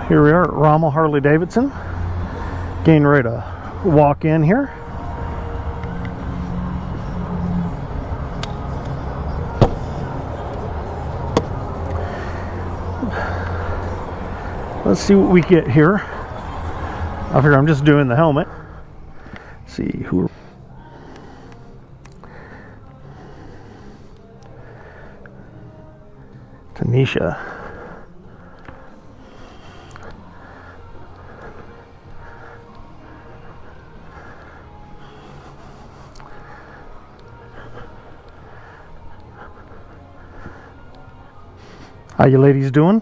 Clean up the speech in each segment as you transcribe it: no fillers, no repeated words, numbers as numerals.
Here we are at Rommel Harley-Davidson, getting ready to walk in here. Let's see what we get here. I figure I'm just doing the helmet. Let's see who. Tanisha. How you ladies doing?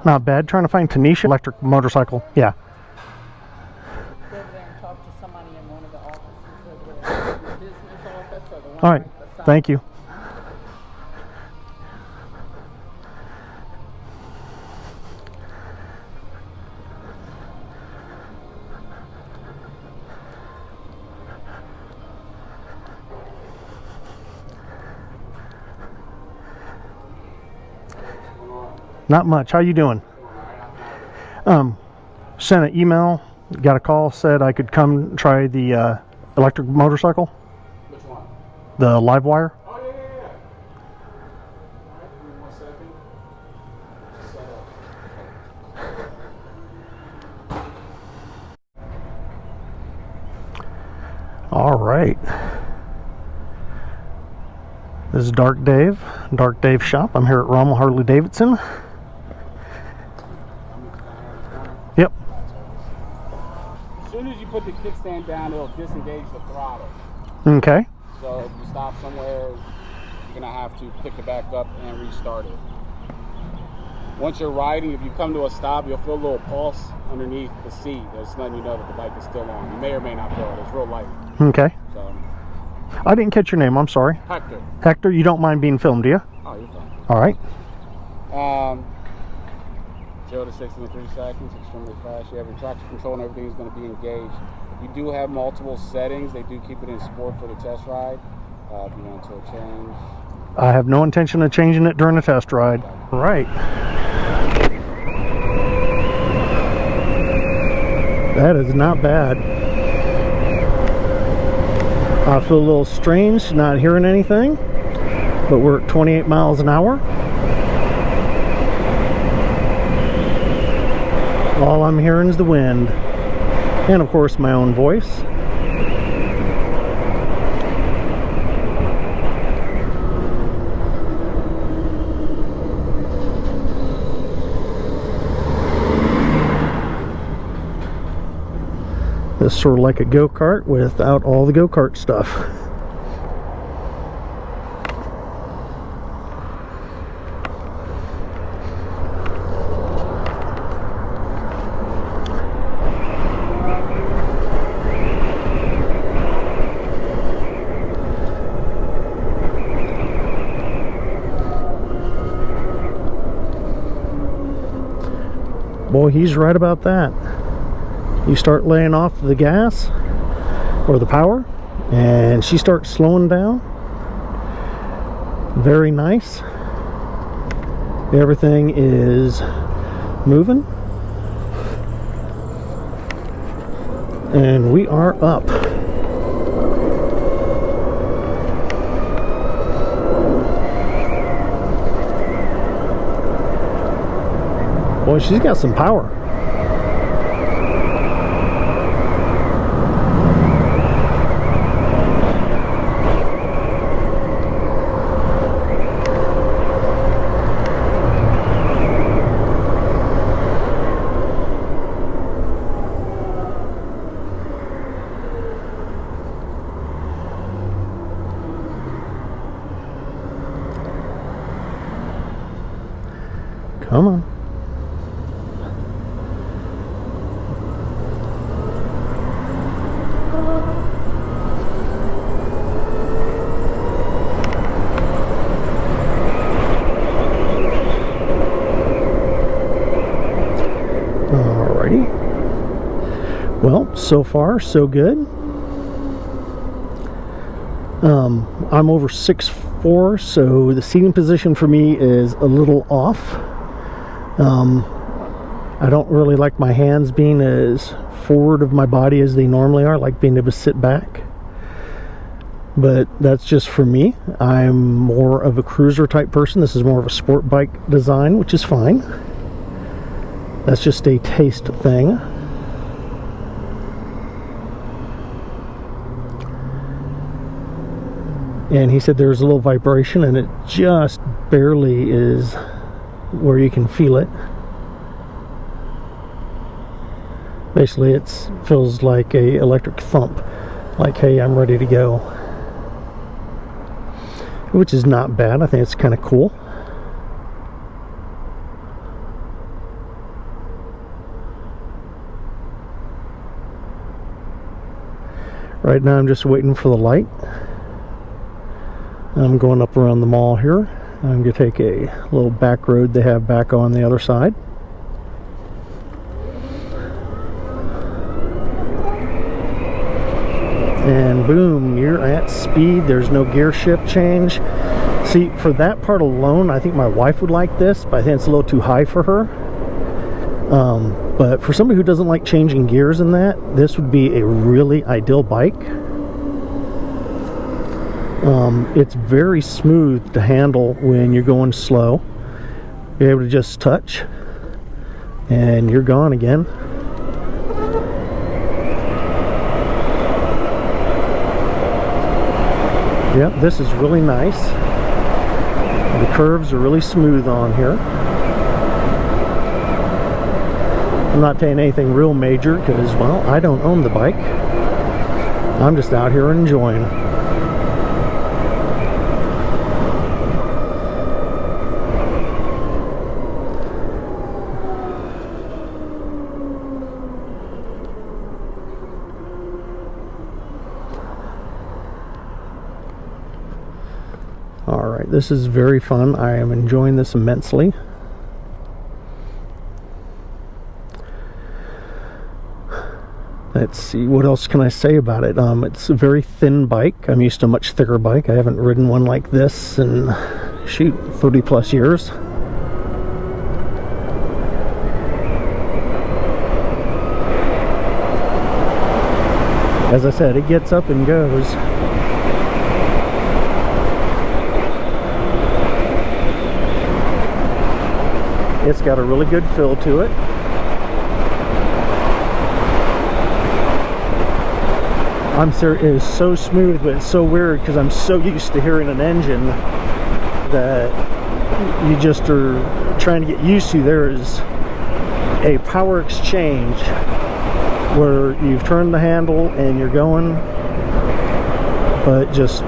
Not bad. Trying to find Tanisha. Electric motorcycle. Yeah. Go over there and talk to somebody in one of the offices of the business office or the one All right. right beside. Thank you. Not much. How you doing? Sent an email, got a call, said I could come try the electric motorcycle. Which one? The Livewire. Oh, yeah. Alright, give me 1 second. Just set up. All right. This is Dark Dave shop. I'm here at Rommel Harley-Davidson. Yep. As soon as you put the kickstand down, it'll disengage the throttle. Okay. So if you stop somewhere, you're gonna have to pick it back up and restart it. Once you're riding, if you come to a stop, you'll feel a little pulse underneath the seat. That's letting you know that the bike is still on. You may or may not feel it. It's real light. Okay. So, I didn't catch your name. I'm sorry. Hector. Hector, you don't mind being filmed, do you? Oh, you're fine. All right. 0 to 60 in 3 seconds, extremely fast. You have your traction control and everything is going to be engaged. You do have multiple settings. They do keep it in sport for the test ride. If you want to change. I have no intention of changing it during the test ride. All right. That is not bad. I feel a little strange not hearing anything, but we're at 28 miles an hour. All I'm hearing is the wind, and of course my own voice. This is sort of like a go-kart without all the go-kart stuff. Boy, he's right about that. You start laying off the gas or the power and she starts slowing down. Very nice. Everything is moving and we are up. Boy, she's got some power. Come on. Alrighty. Well, so far so good. I'm over 6'4", so the seating position for me is a little off. I don't really like my hands being as forward of my body as they normally are. I like being able to sit back. But that's just for me. I'm more of a cruiser type person. This is more of a sport bike design, which is fine. That's just a taste thing. And he said there's a little vibration, and it just barely is where you can feel it. Basically, it feels like a electric thump, like, hey, I'm ready to go. Which is not bad. I think it's kind of cool. Right now I'm just waiting for the light. I'm going up around the mall here. I'm going to take a little back road they have back on the other side. And boom, you're at speed. There's no gear shift change. See, for that part alone, I think my wife would like this, but I think it's a little too high for her. But for somebody who doesn't like changing gears in that, this would be a really ideal bike. It's very smooth to handle when you're going slow. You're able to just touch, and you're gone again. Yep, this is really nice. The curves are really smooth on here. I'm not taking anything real major because, well, I don't own the bike. I'm just out here enjoying. Alright, this is very fun. I am enjoying this immensely. Let's see, what else can I say about it? It's a very thin bike. I'm used to a much thicker bike. I haven't ridden one like this in, shoot, 30 plus years. As I said, it gets up and goes. It's got a really good feel to it. I'm serious, it is so smooth, but it's so weird because I'm so used to hearing an engine that you just are trying to get used to. There is a power exchange where you've turned the handle and you're going, but just,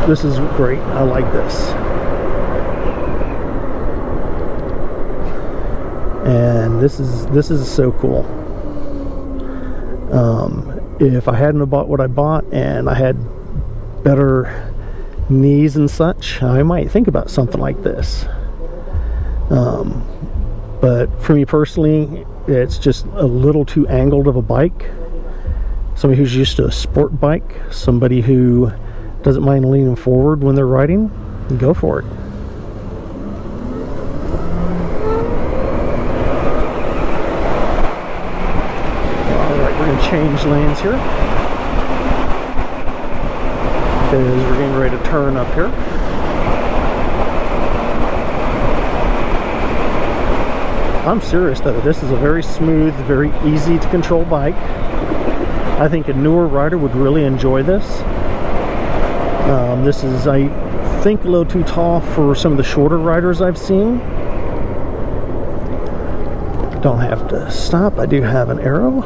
this is great. I like this. And this is so cool. If I hadn't bought what I bought and I had better knees and such, I might think about something like this. But for me personally, it's just a little too angled of a bike. Somebody who's used to a sport bike, somebody who doesn't mind leaning forward when they're riding, go for it. Change lanes here because we're getting ready to turn up here. I'm serious though, this is a very smooth, very easy to control bike. I think a newer rider would really enjoy this. This is, I think, a little too tall for some of the shorter riders I've seen. Don't have to stop. I do have an arrow.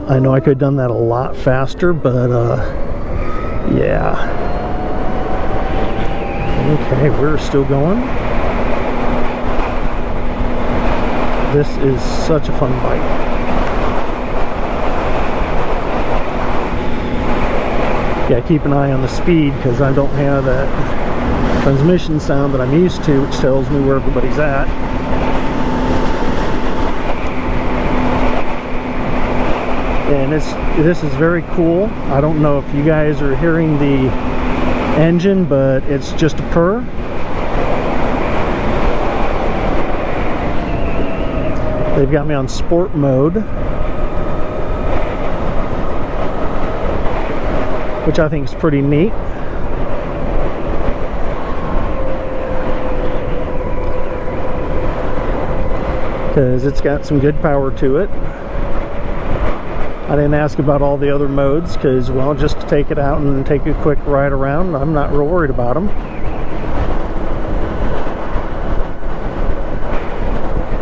I know I could have done that a lot faster, but yeah. Okay, we're still going. This is such a fun bike. Yeah, keep an eye on the speed because I don't have that transmission sound that I'm used to, which tells me where everybody's at. And this is very cool. I don't know if you guys are hearing the engine, but it's just a purr. They've got me on sport mode, which I think is pretty neat. Because it's got some good power to it. I didn't ask about all the other modes because, well, just to take it out and take a quick ride around, I'm not real worried about them.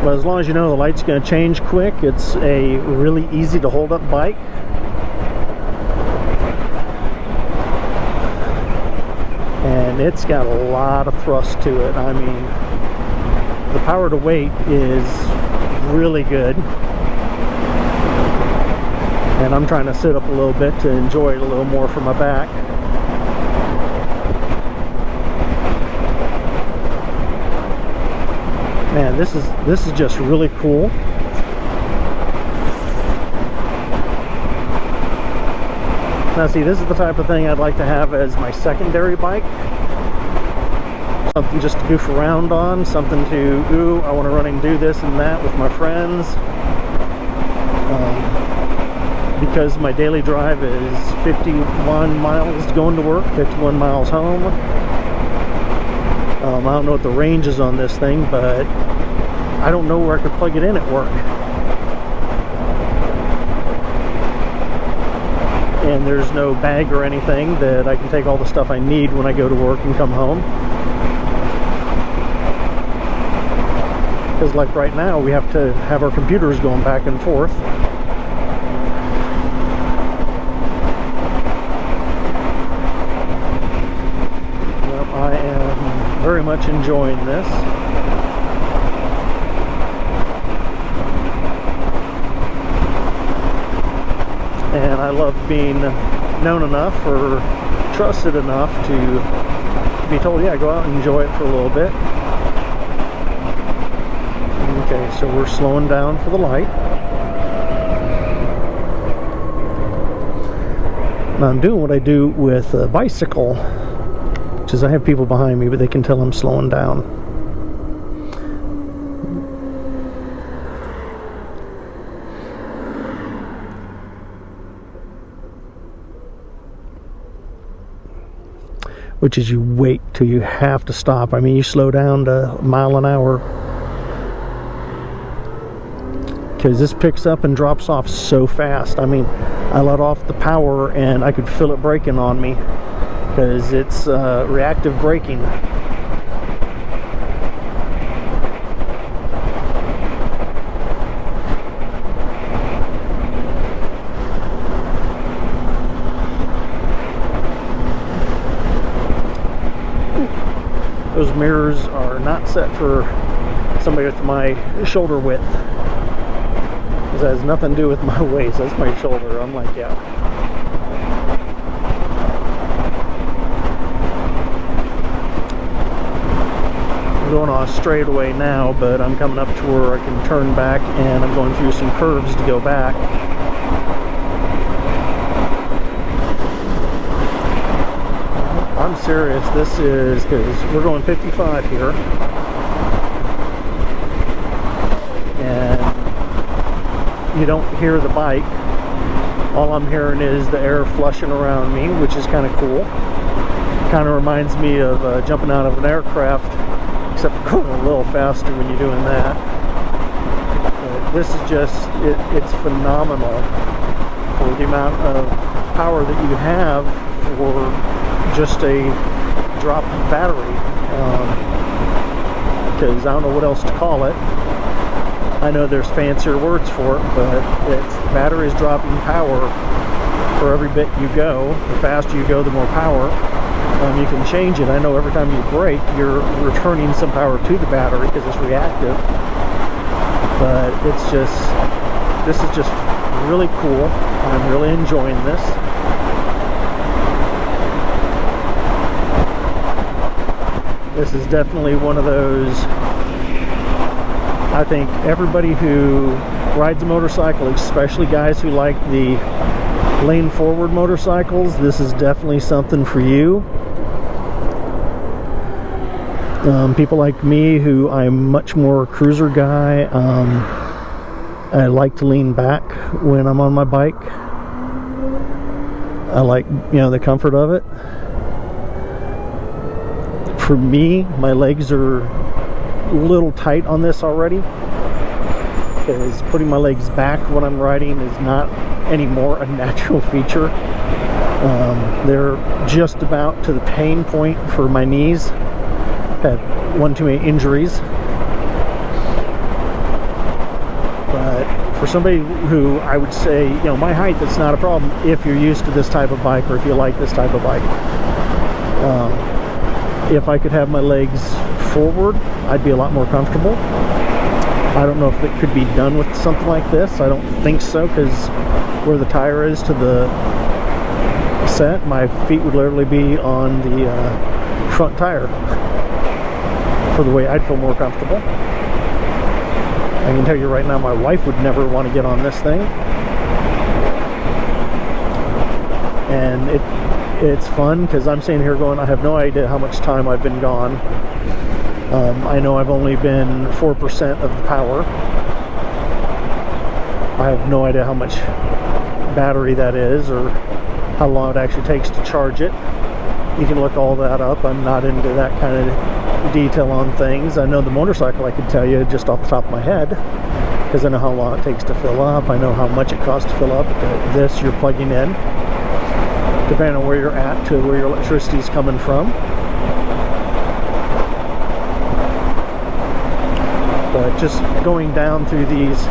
But as long as you know the light's going to change quick, it's a really easy to hold up bike. And it's got a lot of thrust to it. I mean, the power to weight is really good. And I'm trying to sit up a little bit to enjoy it a little more for my back. Man, this is just really cool. Now see, this is the type of thing I'd like to have as my secondary bike. Something just to goof around on, something to, ooh, I want to run and do this and that with my friends. Because my daily drive is 51 miles going to work, 51 miles home. I don't know what the range is on this thing, but I don't know where I could plug it in at work. And there's no bag or anything that I can take all the stuff I need when I go to work and come home. Because like right now, we have to have our computers going back and forth. I am very much enjoying this. And I love being known enough or trusted enough to be told, yeah, go out and enjoy it for a little bit. Okay, so we're slowing down for the light. Now I'm doing what I do with a bicycle, which is I have people behind me, but they can tell I'm slowing down. Which is you wait till you have to stop. I mean, you slow down to a mile an hour. Because this picks up and drops off so fast. I mean, I let off the power and I could feel it braking on me. Because it's reactive braking. Those mirrors are not set for somebody with my shoulder width. This has nothing to do with my waist. That's my shoulder. I'm like, yeah. I'm going on a straightaway now, but I'm coming up to where I can turn back, and I'm going through some curves to go back. I'm serious. This is because we're going 55 here, and you don't hear the bike. All I'm hearing is the air flushing around me, which is kind of cool. Kind of reminds me of jumping out of an aircraft, except for going a little faster when you're doing that. But this is just, it's phenomenal for the amount of power that you have for just a drop battery. Because I don't know what else to call it. I know there's fancier words for it, but it's the battery is dropping power for every bit you go. The faster you go, the more power. You can change it. I know every time you brake, you're returning some power to the battery because it's reactive. But it's just, this is just really cool. I'm really enjoying this. This is definitely one of those, I think everybody who rides a motorcycle, especially guys who like the lane forward motorcycles, this is definitely something for you. People like me, who I'm much more cruiser guy, I like to lean back when I'm on my bike. I like, you know, the comfort of it. For me, my legs are a little tight on this already, because putting my legs back when I'm riding is not anymore a natural feature. They're just about to the pain point for my knees. Had one too many injuries. But for somebody who, I would say, you know, my height, that's not a problem if you're used to this type of bike or if you like this type of bike. If I could have my legs forward, I'd be a lot more comfortable. I don't know if it could be done with something like this. I don't think so, because where the tire is to the set, my feet would literally be on the front tire for the way I'd feel more comfortable. I can tell you right now, my wife would never want to get on this thing. And it's fun, because I'm sitting here going, I have no idea how much time I've been gone. I know I've only been 4% of the power. I have no idea how much battery that is, or how long it actually takes to charge it. You can look all that up. I'm not into that kind of detail on things. I know the motorcycle I could tell you just off the top of my head, because I know how long it takes to fill up. I know how much it costs to fill up. This you're plugging in, depending on where you're at, to where your electricity is coming from. But just going down through these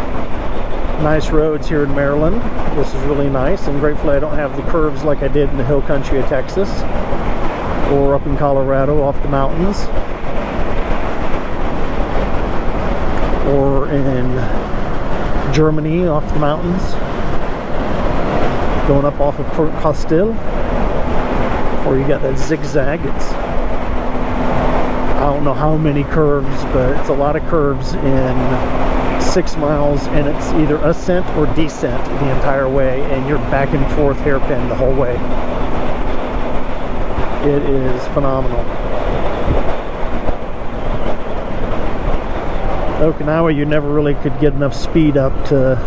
nice roads here in Maryland, this is really nice, and gratefully I don't have the curves like I did in the hill country of Texas or up in Colorado off the mountains, or in Germany off the mountains, going up off of Port Castile, or you got that zigzag. It's, I don't know how many curves, but it's a lot of curves in 6 miles, and it's either ascent or descent the entire way, and you're back and forth hairpin the whole way. It is phenomenal. Okinawa, you never really could get enough speed up to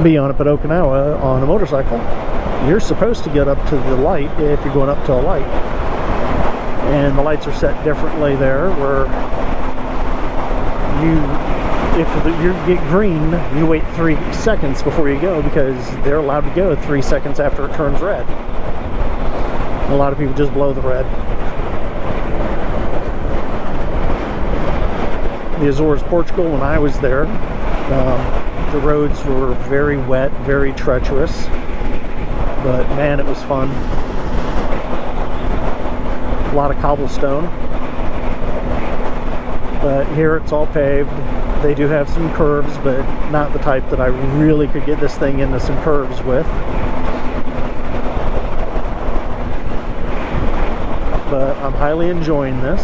be on it, but Okinawa on a motorcycle, you're supposed to get up to the light if you're going up to a light. And the lights are set differently there, where if you get green, you wait 3 seconds before you go, because they're allowed to go 3 seconds after it turns red. A lot of people just blow the red. The Azores, Portugal, when I was there, the roads were very wet, very treacherous, but man, it was fun. A lot of cobblestone, but here it's all paved. They do have some curves, but not the type that I really could get this thing into some curves with. But I'm highly enjoying this.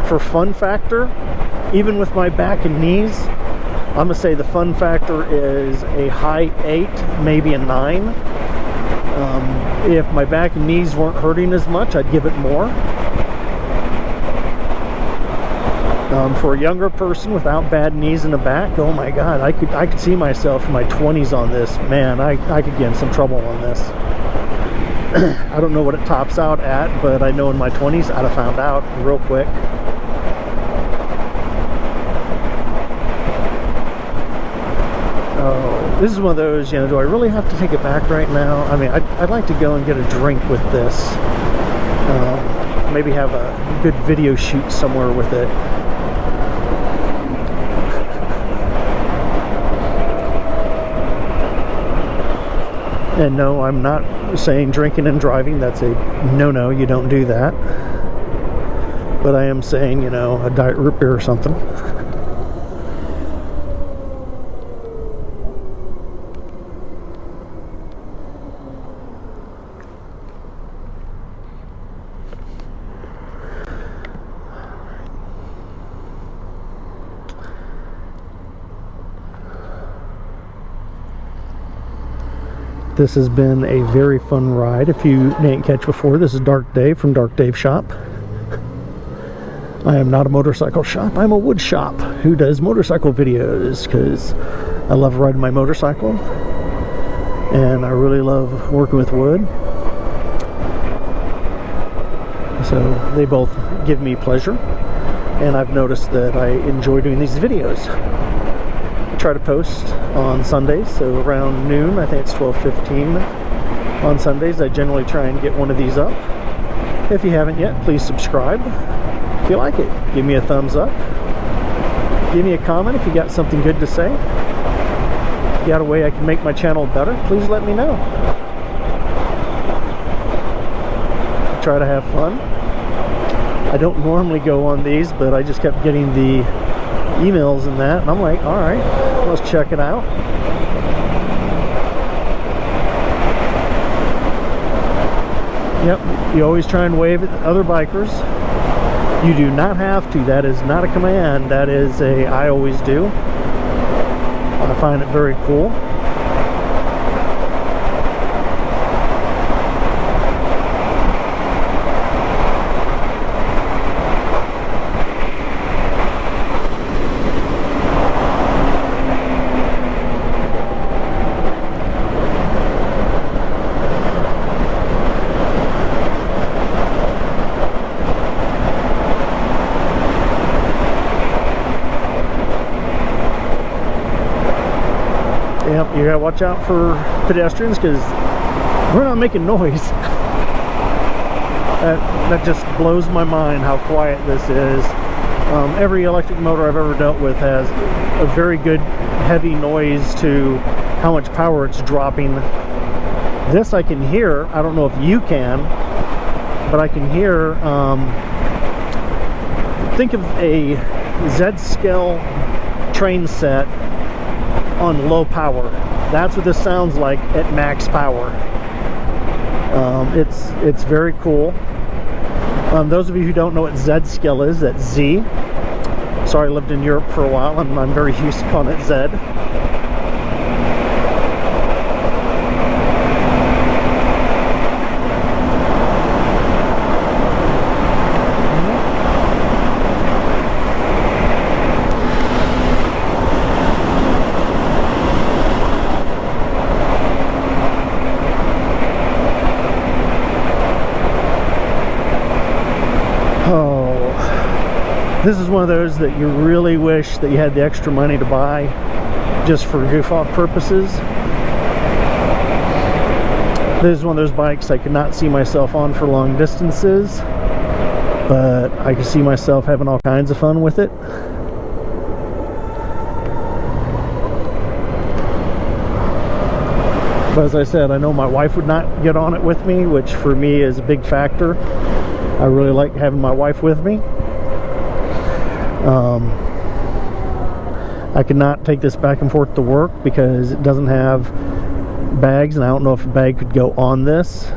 For fun factor, even with my back and knees, I'm gonna say the fun factor is a high 8, maybe a 9. If my back and knees weren't hurting as much, I'd give it more. For a younger person without bad knees in the back, oh my god, I could see myself in my 20s on this. Man, I could get in some trouble on this. I don't know what it tops out at, but I know in my 20s I'd have found out real quick. Oh, this is one of those, you know, do I really have to take it back right now? I mean, I'd like to go and get a drink with this. Maybe have a good video shoot somewhere with it. And no, I'm not saying drinking and driving. That's a no-no. You don't do that. But I am saying, you know, a diet root beer or something. This has been a very fun ride. If you didn't catch before, this is Dark Dave from Dark Dave Shop. I am not a motorcycle shop, I'm a wood shop. who does motorcycle videos, because I love riding my motorcycle and I really love working with wood. So they both give me pleasure, and I've noticed that I enjoy doing these videos. I try to post on Sundays, so around noon, I think it's 12:15 on Sundays, I generally try and get one of these up. If you haven't yet, please subscribe. If you like it, give me a thumbs up. Give me a comment if you got something good to say. If you got a way I can make my channel better, please let me know. Try to have fun. I don't normally go on these, but I just kept getting the emails and that, and I'm like, all right, let's check it out. Yep, you always try and wave at other bikers. You do not have to. That is not a command. That is a I always do. I find it very cool. Yep, you gotta watch out for pedestrians because we're not making noise. That just blows my mind how quiet this is. Every electric motor I've ever dealt with has a very good heavy noise to how much power it's dropping. This I can hear. I don't know if you can, but I can hear. Think of a Z-scale train set on low power. That's what this sounds like at max power. It's very cool. Those of you who don't know what Z scale is, that's Z. Sorry, I lived in Europe for a while and I'm very used to calling it Z. This is one of those that you really wish that you had the extra money to buy just for goof-off purposes. This is one of those bikes I could not see myself on for long distances, but I could see myself having all kinds of fun with it. But as I said, I know my wife would not get on it with me, which for me is a big factor. I really like having my wife with me. I could not take this back and forth to work because it doesn't have bags, and I don't know if a bag could go on this.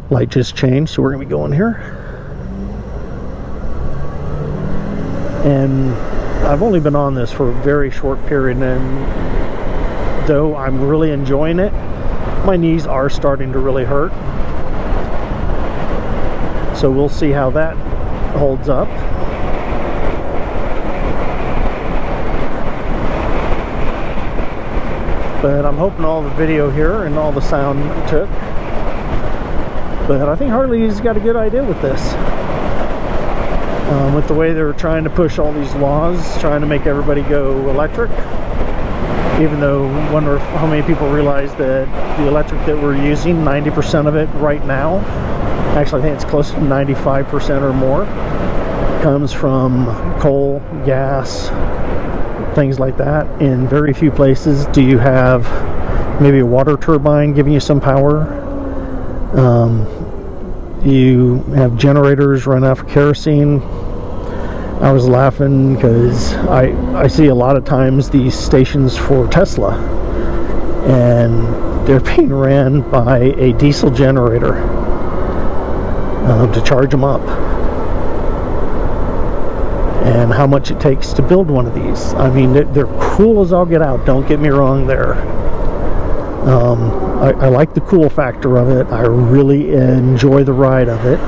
Light just changed, so we're going to be going here. And I've only been on this for a very short period, and though I'm really enjoying it, my knees are starting to really hurt. So we'll see how that holds up. But I'm hoping all the video here and all the sound took. But I think Harley's got a good idea with this. With the way they're trying to push all these laws, trying to make everybody go electric. Even though I wonder how many people realize that the electric that we're using, 90% of it right now, actually I think it's close to 95% or more, comes from coal, gas, things like that. In very few places do you have maybe a water turbine giving you some power. You have generators run off kerosene. I was laughing because I see a lot of times these stations for Tesla, and they're being ran by a diesel generator to charge them up. And how much it takes to build one of these. I mean, they're cool as all get out, don't get me wrong there. I like the cool factor of it. I really enjoy the ride of it.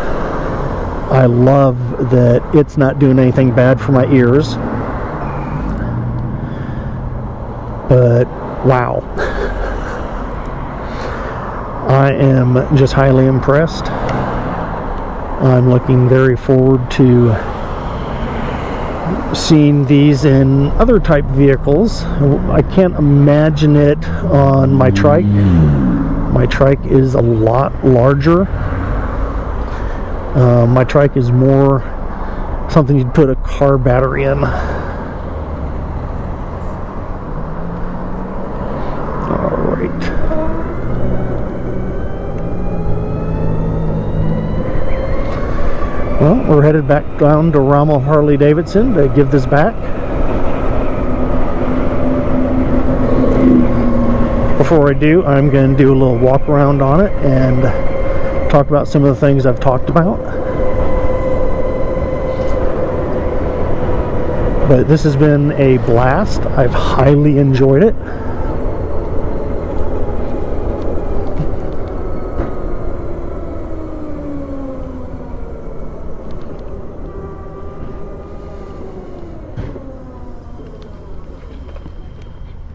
I love that it's not doing anything bad for my ears. But wow, I am just highly impressed. I'm looking very forward to seeing these in other type vehicles. I can't imagine it on my trike. My trike is a lot larger. My trike is more something you'd put a car battery in. Well, we're headed back down to Rommel Harley-Davidson to give this back. Before I do, I'm going to do a little walk around on it and talk about some of the things I've talked about. But this has been a blast. I've highly enjoyed it.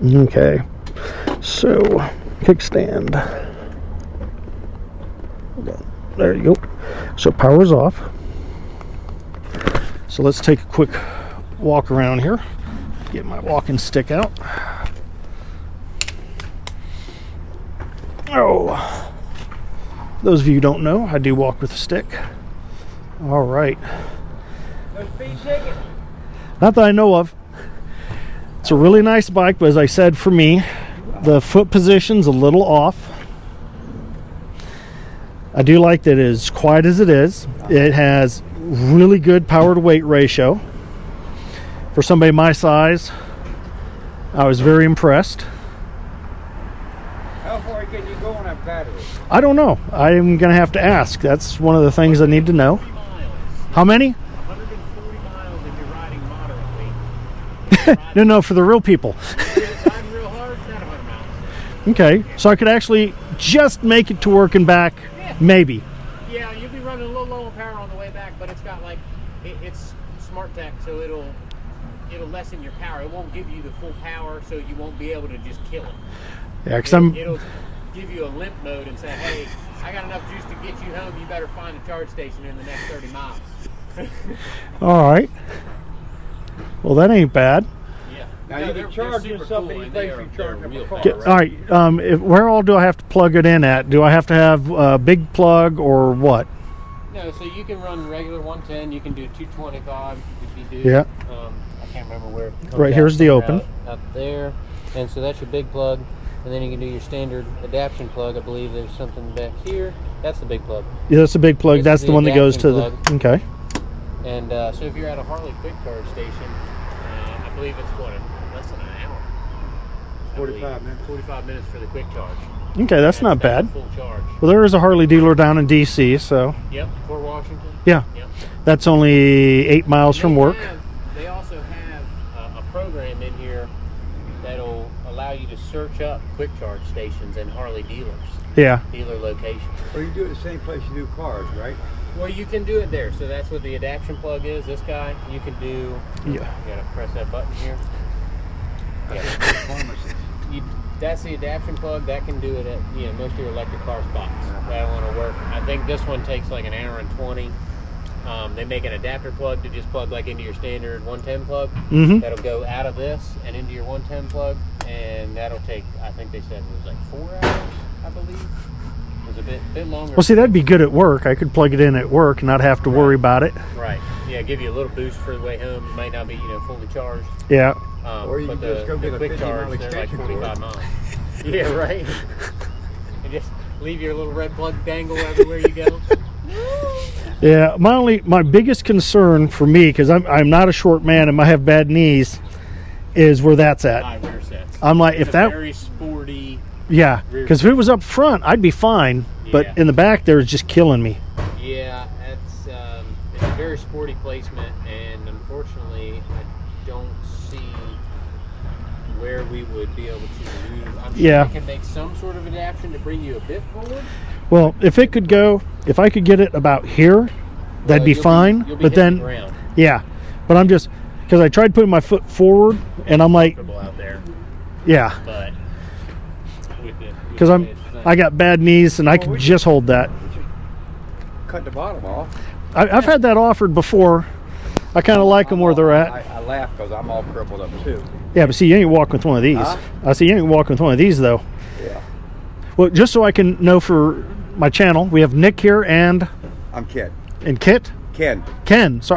Okay, so kickstand. There you go. So power's off. So let's take a quick walk around here. Get my walking stick out. Oh, for those of you who don't know, I do walk with a stick. All right. No speed ticket. Not that I know of. It's a really nice bike, but as I said, for me, the foot position's a little off. I do like that it is quiet as it is. It has really good power to weight ratio. For somebody my size, I was very impressed. How far can you go on that battery? I don't know. I'm going to have to ask. That's one of the things I need to know. How many? 140 miles if you're riding moderately. No, for the real people. Riding real hard, it's not 100 miles. Okay, so I could actually just make it to work and back, maybe. Yeah, you'll be running a little low on power on the way back, but it's got like, it's smart tech, so it'll lessen your power. It won't give you the full power, so you won't be able to just kill it. Yeah, because It'll give you a limp mode and say, hey, I got enough juice to get you home, you better find a charge station in the next 30 miles. All right. Well, that ain't bad. Yeah. Now No, you they're can charge super yourself cool, any and place they're you charge up a real car. fast. All right. Where all do I have to plug it in at? Do I have to have a big plug or what? No, so you can run regular 110. You can do 225 if you do. Yeah. I can't remember where. It comes Right, out here's the somewhere open. out there, and so that's your big plug. And then you can do your standard adaptation plug. I believe there's something back here. That's the big plug. Yeah, that's a big plug. This That's is the the one that goes to the. adaptation Okay. And so if you're at a Harley quick charge station, I believe it's less than an hour. 45 minutes. 45 minutes for the quick charge. Okay, that's not bad. a full charge. Well, there is a Harley dealer down in D.C., so Yep, Fort Washington. yeah, Yep. that's only 8 miles from work. They also have a program in here that'll allow you to search up quick charge stations and Harley dealers, Yeah. dealer locations. Or you do it the same place you do cars, right? Well, you can do it there. So that's what the adaptation plug is. This guy, you can do. Yeah. You gotta press that button here. Yeah. That's the adaptation plug. That can do it at most of your electric car spots. That want to work. I think this one takes like an hour and 20. They make an adapter plug to just plug like into your standard 110 plug. Mm-hmm. That'll go out of this and into your 110 plug, and that'll take. I think they said it was like 4 hours. I believe it was a bit longer. Well, see, that'd be good at work. I could plug it in at work and not have to worry about it. Right. Yeah, give you a little boost for the way home. You might not be fully charged. Yeah. Or you but can just go get a quick 50-mile charge, they're like extension 45 cord. miles. Yeah, right. And just leave your little red plug dangle everywhere you go. Yeah, my biggest concern for me, because I'm not a short man and I have bad knees, is where that's at. High rear sets. I'm like, It's if a that, very sporty. yeah, because if it was up front, I'd be fine. But Yeah. in the back, there, it's just killing me. Yeah, it's a very sporty placement, and unfortunately, I don't see where we would be able to move. I'm sure Yeah. it can make some sort of adaptation to bring you a bit forward. Well, if I could get it about here, that'd be You'll fine. You'll be But hitting then, the ground. yeah. But I'm just, because I tried putting my foot forward, and I'm like, Comfortable out there, yeah, but with it, because I got bad knees, and I can just hold that. Cut the bottom off. I've had that offered before. I kind of like them where they're at. I laugh because I'm all crippled up too. Yeah, but see, you ain't walking with one of these. Huh? I see you ain't walking with one of these, though. Yeah. Well, just so I can know for my channel, we have Nick here and I'm Ken. Kit. Ken. Ken. Sorry.